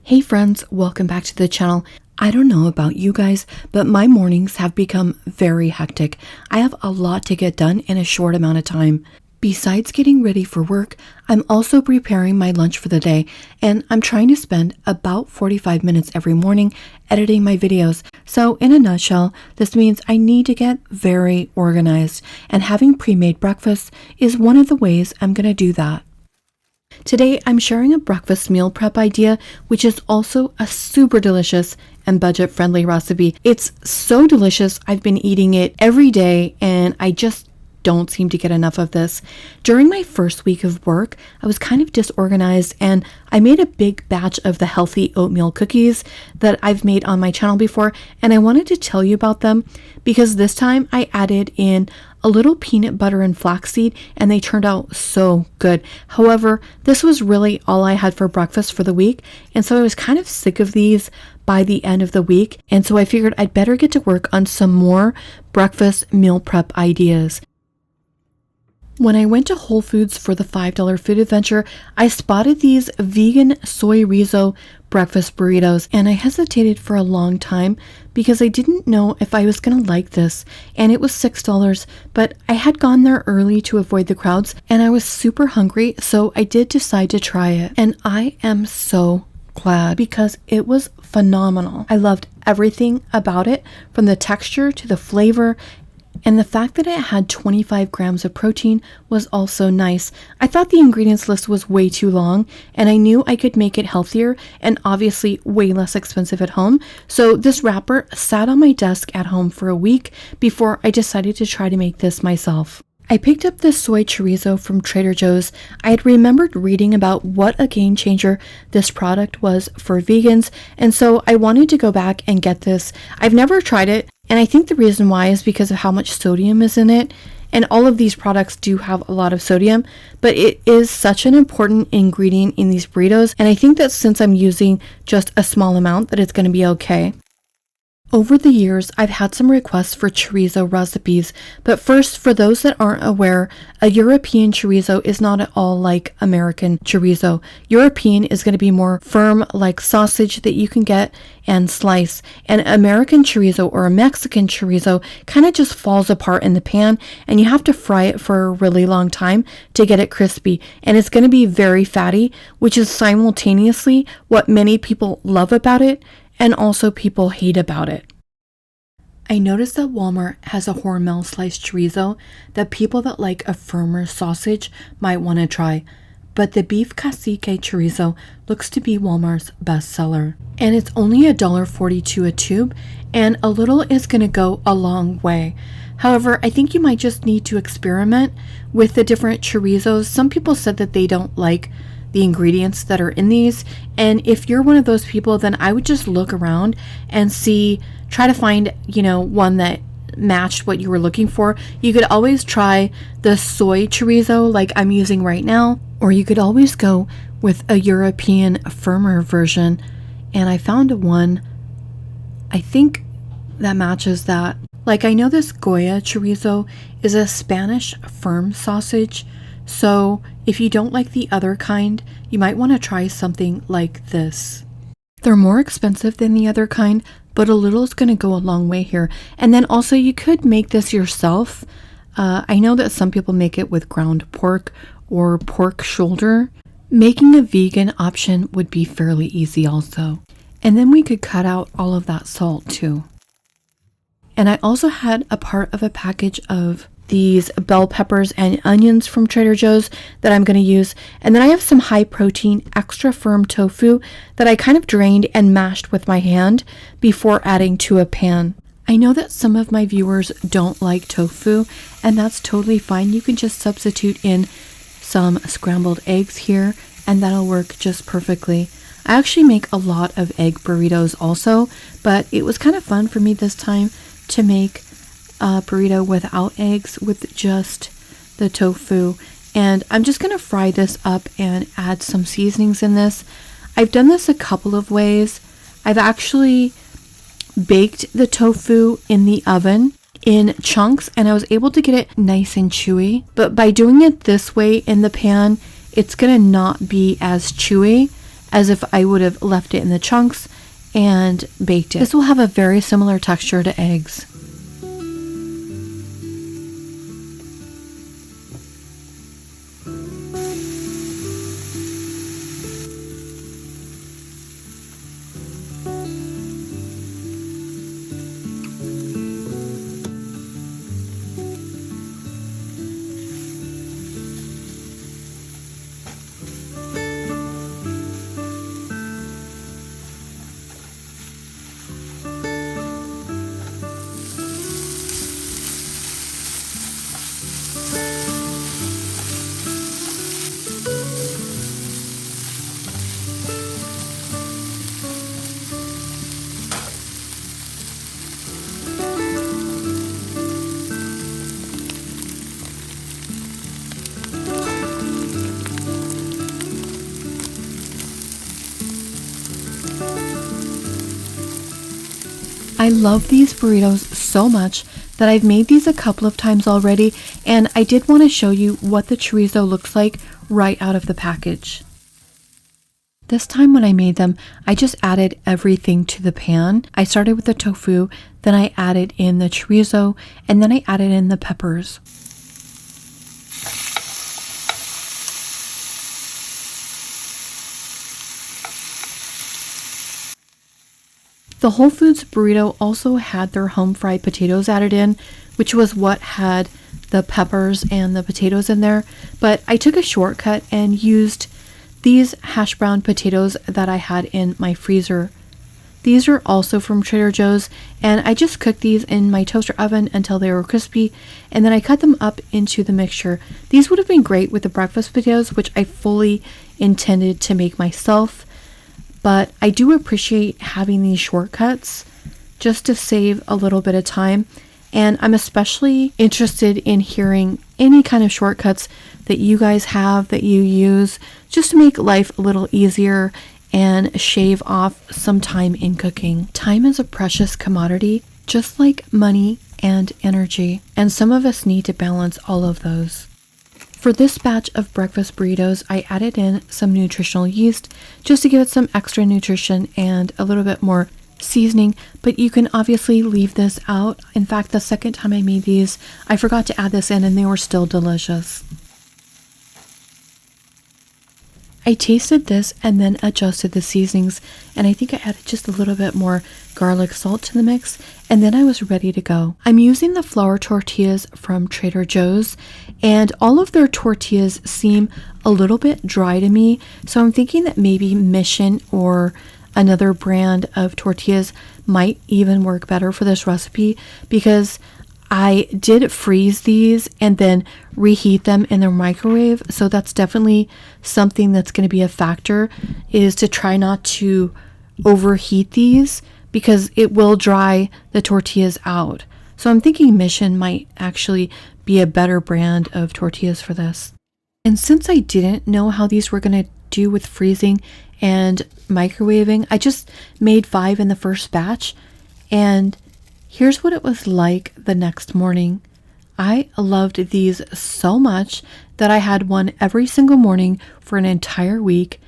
Hey friends, welcome back to the channel. I don't know about you guys, but my mornings have become very hectic. I have a lot to get done in a short amount of time. Besides getting ready for work, I'm also preparing my lunch for the day, and I'm trying to spend about 45 minutes every morning editing my videos. So in a nutshell, this means I need to get very organized, and having pre-made breakfast is one of the ways I'm going to do that. Today, I'm sharing a breakfast meal prep idea, which is also a super delicious and budget-friendly recipe. It's so delicious, I've been eating it every day, and I just don't seem to get enough of this. During my first week of work, I was kind of disorganized, and I made a big batch of the healthy oatmeal cookies that I've made on my channel before, and I wanted to tell you about them because this time I added in a little peanut butter and flaxseed, and they turned out so good. However, this was really all I had for breakfast for the week, and so I was kind of sick of these by the end of the week, and so I figured I'd better get to work on some more breakfast meal prep ideas. When I went to Whole Foods for the $5 food adventure, I spotted these vegan chorizo breakfast burritos, and I hesitated for a long time because I didn't know if I was going to like this, and it was $6, but I had gone there early to avoid the crowds, and I was super hungry, so I did decide to try it, and I am so glad because it was phenomenal. I loved everything about it, from the texture to the flavor, and the fact that it had 25 grams of protein was also nice. I thought the ingredients list was way too long, and I knew I could make it healthier and obviously way less expensive at home. So this wrapper sat on my desk at home for a week before I decided to try to make this myself. I picked up this soy chorizo from Trader Joe's. I had remembered reading about what a game changer this product was for vegans, and so I wanted to go back and get this. I've never tried it, and I think the reason why is because of how much sodium is in it, and all of these products do have a lot of sodium, but it is such an important ingredient in these burritos, and I think that since I'm using just a small amount that it's going to be okay. Over the years, I've had some requests for chorizo recipes, but first, for those that aren't aware, a European chorizo is not at all like American chorizo. European is going to be more firm, like sausage that you can get and slice, and American chorizo or a Mexican chorizo kind of just falls apart in the pan, and you have to fry it for a really long time to get it crispy, and it's going to be very fatty, which is simultaneously what many people love about it and also people hate about it. I noticed that Walmart has a Hormel sliced chorizo that people that like a firmer sausage might want to try, but the beef cacique chorizo looks to be Walmart's best seller. And it's only $1.42 a tube, and a little is going to go a long way. However, I think you might just need to experiment with the different chorizos. Some people said that they don't like the ingredients that are in these, and if you're one of those people, then I would just look around and try to find, one that matched what you were looking for. You could always try the soy chorizo like I'm using right now, or you could always go with a European firmer version, and I found one I think that matches that. Like, I know this Goya chorizo is a Spanish firm sausage, so if you don't like the other kind, you might want to try something like this. They're more expensive than the other kind, but a little is going to go a long way here. And then also you could make this yourself. I know that some people make it with ground pork or pork shoulder. Making a vegan option would be fairly easy also. And then we could cut out all of that salt too. And I also had a part of a package of these bell peppers and onions from Trader Joe's that I'm going to use. And then I have some high protein, extra firm tofu that I kind of drained and mashed with my hand before adding to a pan. I know that some of my viewers don't like tofu, and that's totally fine. You can just substitute in some scrambled eggs here, and that'll work just perfectly. I actually make a lot of egg burritos also, but it was kind of fun for me this time to make a burrito without eggs with just the tofu, and I'm just going to fry this up and add some seasonings in this. I've done this a couple of ways. I've actually baked the tofu in the oven in chunks, and I was able to get it nice and chewy, but by doing it this way in the pan, it's going to not be as chewy, as if I would have left it in the chunks and baked it. This will have a very similar texture to eggs. I love these burritos so much that I've made these a couple of times already, and I did want to show you what the chorizo looks like right out of the package. This time when I made them, I just added everything to the pan. I started with the tofu, then I added in the chorizo, and then I added in the peppers. The Whole Foods burrito also had their home fried potatoes added in, which was what had the peppers and the potatoes in there. But I took a shortcut and used these hash brown potatoes that I had in my freezer. These are also from Trader Joe's, and I just cooked these in my toaster oven until they were crispy, and then I cut them up into the mixture. These would have been great with the breakfast potatoes, which I fully intended to make myself. But I do appreciate having these shortcuts just to save a little bit of time. And I'm especially interested in hearing any kind of shortcuts that you guys have that you use just to make life a little easier and shave off some time in cooking. Time is a precious commodity, just like money and energy. And some of us need to balance all of those. For this batch of breakfast burritos, I added in some nutritional yeast just to give it some extra nutrition and a little bit more seasoning, but you can obviously leave this out. In fact, the second time I made these, I forgot to add this in and they were still delicious. I tasted this and then adjusted the seasonings, and I think I added just a little bit more garlic salt to the mix, and then I was ready to go. I'm using the flour tortillas from Trader Joe's, and all of their tortillas seem a little bit dry to me, so I'm thinking that maybe Mission or another brand of tortillas might even work better for this recipe, because I did freeze these and then reheat them in the microwave. So that's definitely something that's going to be a factor, is to try not to overheat these because it will dry the tortillas out. So I'm thinking Mission might actually be a better brand of tortillas for this. And since I didn't know how these were going to do with freezing and microwaving, I just made 5 in the first batch, and here's what it was like the next morning. I loved these so much that I had one every single morning for an entire week,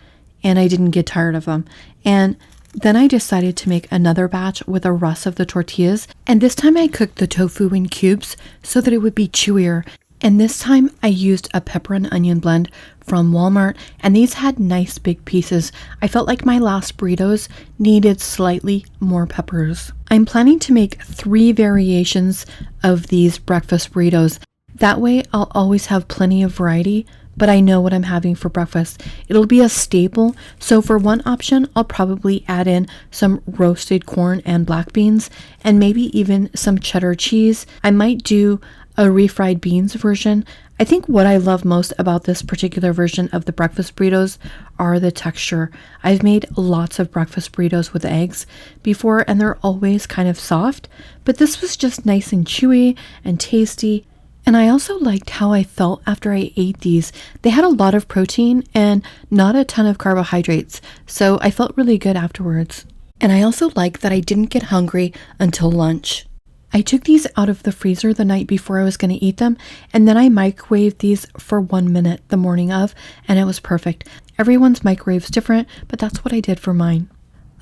and I didn't get tired of them. And then I decided to make another batch with the rest of the tortillas, and this time I cooked the tofu in cubes so that it would be chewier. And this time I used a pepper and onion blend from Walmart, and these had nice big pieces. I felt like my last burritos needed slightly more peppers. I'm planning to make 3 variations of these breakfast burritos. That way I'll always have plenty of variety, but I know what I'm having for breakfast. It'll be a staple, so for one option, I'll probably add in some roasted corn and black beans, and maybe even some cheddar cheese. I might do a refried beans version. I think what I love most about this particular version of the breakfast burritos are the texture. I've made lots of breakfast burritos with eggs before, and they're always kind of soft, but this was just nice and chewy and tasty. And I also liked how I felt after I ate these. They had a lot of protein and not a ton of carbohydrates, so I felt really good afterwards. And I also like that I didn't get hungry until lunch. I took these out of the freezer the night before I was going to eat them, and then I microwaved these for 1 minute the morning of, and it was perfect. Everyone's microwave's different, but that's what I did for mine.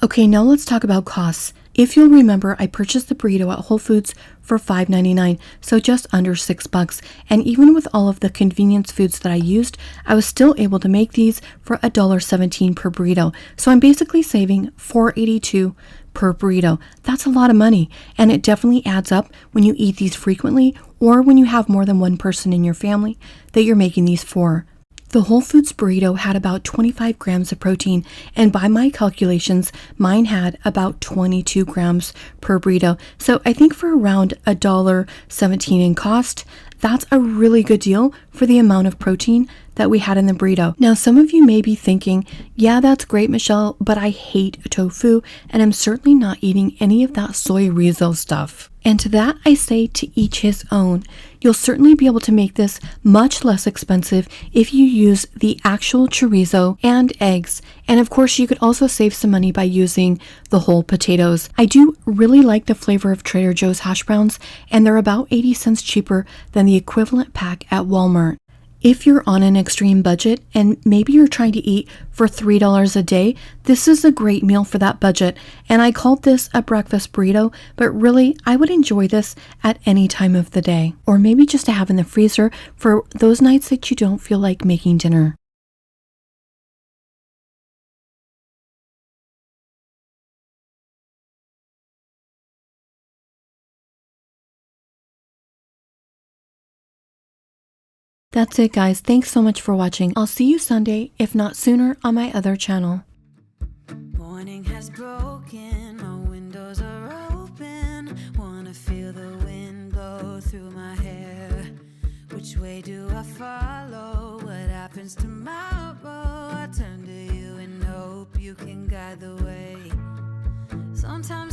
Okay, now let's talk about costs. If you'll remember, I purchased the burrito at Whole Foods for $5.99, so just under $6. And even with all of the convenience foods that I used, I was still able to make these for $1.17 per burrito. So I'm basically saving $4.82 per burrito. That's a lot of money, and it definitely adds up when you eat these frequently or when you have more than one person in your family that you're making these for. The Whole Foods burrito had about 25 grams of protein, and by my calculations, mine had about 22 grams per burrito. So I think for around $1.17 in cost, that's a really good deal for the amount of protein that we had in the burrito. Now, some of you may be thinking, yeah, that's great, Michelle, but I hate tofu, and I'm certainly not eating any of that chorizo stuff. And to that, I say to each his own. You'll certainly be able to make this much less expensive if you use the actual chorizo and eggs. And of course, you could also save some money by using the whole potatoes. I do really like the flavor of Trader Joe's hash browns, and they're about 80 cents cheaper than the equivalent pack at Walmart. If you're on an extreme budget and maybe you're trying to eat for $3 a day, this is a great meal for that budget. And I called this a breakfast burrito, but really I would enjoy this at any time of the day, or maybe just to have in the freezer for those nights that you don't feel like making dinner. That's it, guys. Thanks so much for watching. I'll see you Sunday, if not sooner, on my other channel. Morning has broken, my windows are open. Wanna feel the wind blow through my hair. Which way do I follow? What happens tomorrow? I turn to you and hope you can guide the way. Sometimes